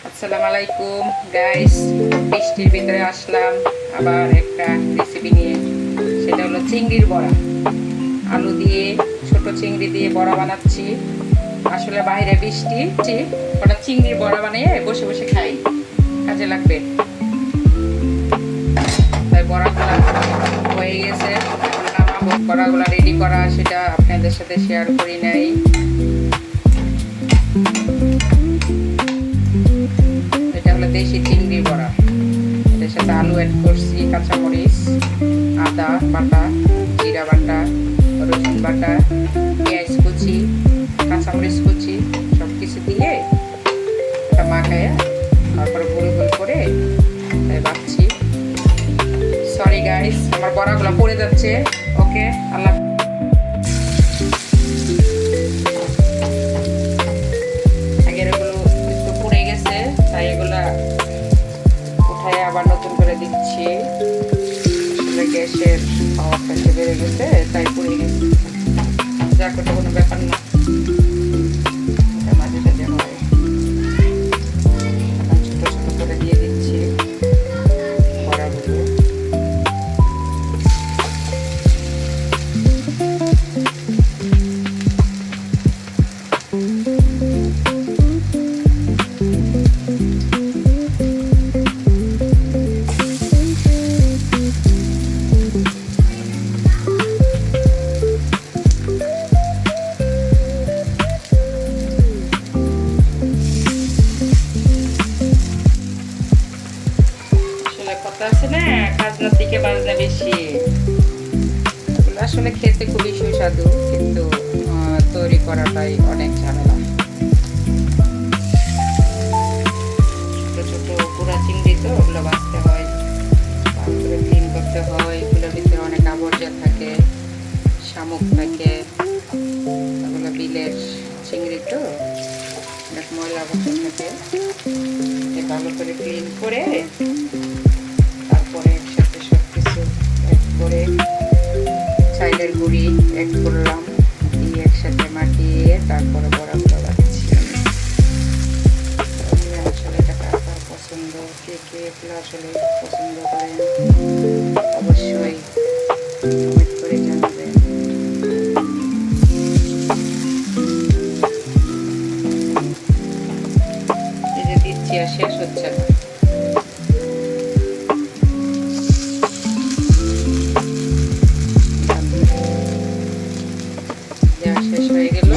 আসসালামু আলাইকুম গাইস, বৃষ্টির ভিতরে আসলাম আবার একটা রেসিপি নিয়ে। সেটা হলো চিংড়ির বড়া। আলু দিয়ে, ছোট চিংড়ি দিয়ে বড়া বানাচ্ছি। আসলে বাইরে বৃষ্টি, ওটা চিংড়ির বড়া বানিয়ে বসে বসে খাই, কাজে লাগবে। তাই বড়াগুলা হয়ে গেছে, এখন নামাবো। বড়াগুলা রেডি করা সেটা আপনাদের সাথে শেয়ার করি নাই। দেশি চিংড়ি বড়া, এটার সাথে আলু অ্যাড করছি, কাঁচামরিচ, আদা বাটা, জিরা বাটা, রসুন বাটা, পেঁয়াজ কুচি, কাঁচামরিচ কুচি সব কিছু দিয়ে এটা মাখায় তারপরে গোল গোল করে বাচ্ছি। সরি গাইস, আমার বড়াগুলো পড়ে যাচ্ছে। ওকে, আল্লাহ। আবার নতুন করে দিচ্ছি। আসলে গ্যাসের পাওয়ারটা সে বেড়ে গেছে, তাই পুড়ে গেছে। যা করতে কোনো ব্যাপার না, মাঝে সাঝে হয়। এখন ছোট ছোট করে দিয়ে দিচ্ছি বড়াগুলো। আছে না, খাজনার দিকে বাজনা বেশি। এগুলো আসলে খেতে খুবই সুস্বাদু, কিন্তু তৈরি করাটাই অনেক ঝামেলা। ছোট ছোট পুরা চিংড়ি তো, ওগুলো বাঁচতে হয়, তারপরে ক্লিন করতে হয়। এগুলোর ভিতরে অনেক আবর্জনা থাকে, শামুক থাকে। ওগুলো বিলের চিংড়ি তো, অনেক ময়লা আবর্জনা থাকে। ভালো করে ক্লিন করে তারপরে একসাথে সব কিছু অ্যাড করে, চাইলের গুঁড়ি অ্যাড করলাম, দিয়ে একসাথে মাখিয়ে তারপরে বড়াগুলো বানাচ্ছি। আসলে এটা কার পছন্দ, কে কে এগুলো আসলে পছন্দ করেন অবশ্যই কমেন্ট করে জানাবেন। এই যে দিচ্ছি আর শেষ হচ্ছে না। শেষ হয়ে গেল।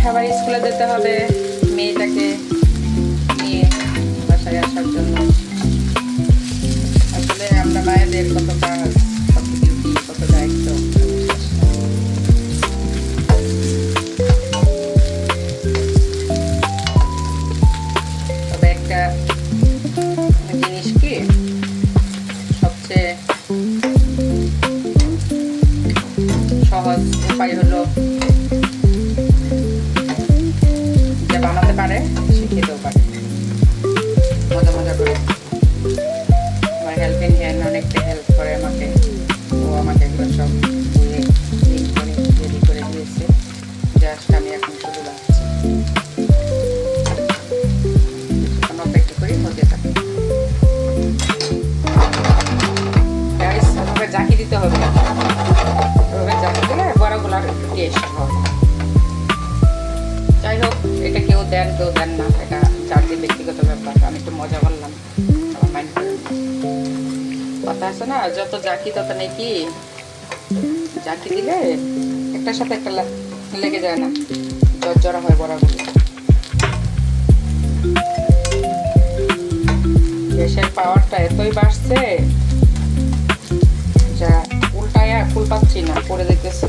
আবার স্কুলে যেতে হবে মেয়েটাকে নিয়ে বাসায় আসার জন্য। আসলে আমরা মায়েদের কত কাজ, কত ডিউটি, কত দায়িত্ব। তবে একটা জিনিস কি, সবচেয়ে সহজ উপায় হলো বানাতে পারে, সে খেতেও পারে মজা মজা করে। আমার হেল্পিং হ্যান্ড অনেকটা হেল্প করে আমাকে, ও আমাকে এগুলো সব ধুয়ে ক্লিন করে রেডি করে দিয়েছে। জাস্ট আমি এখন শুধু রাখছি, কিছুক্ষণ অপেক্ষা করি, হতে থাকে। গাইস, আমাকে জাকি দিতে হবে, এভাবে জাকি দিলে বড়াগুলো আর একটু টেস্ট হবে। যাই হোক, এটা কেউ দেন কেউ দেন না, এটা চারদিন ব্যক্তিগত ব্যাপার। আমি একটু মজা করলাম, আমার মাইন্ড করেন। কথা আছে না, যত জাকি তত নাকি, জাকি দিলে একটার সাথে একটা লেগে যায় না, জর্জরা হয় বড়াগুলো। গ্যাসের পাওয়ারটা এতই বাড়ছে যা পড়ে দেখতেছে।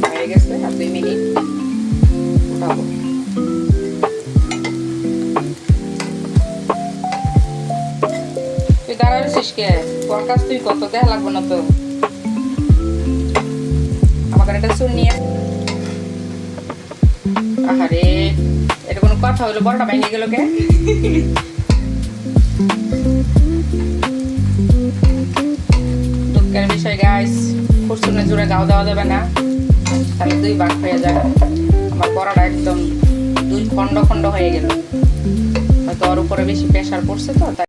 হয়ে গেছে, আর 2 মিনিট উঠাবো। তুই দাঁড়াইছিস কে? তোর কাজ তুই কত দেখা লাগবে না তো। আমাকে একটা চুল নিয়ে, আহারে এটা কোনো কথা হলো? বড়টা ভেঙে গেল কে? দুঃখের বিষয় গাইস, ফুরসুনের জোরে গাও দেওয়া যাবে না, তাহলে 2 ভাগ হয়ে যায়। আমার পড়াটা একদম 2 খন্ড খন্ড হয়ে গেল, হয়তো ওর উপরে বেশি প্রেশার পড়ছে তো।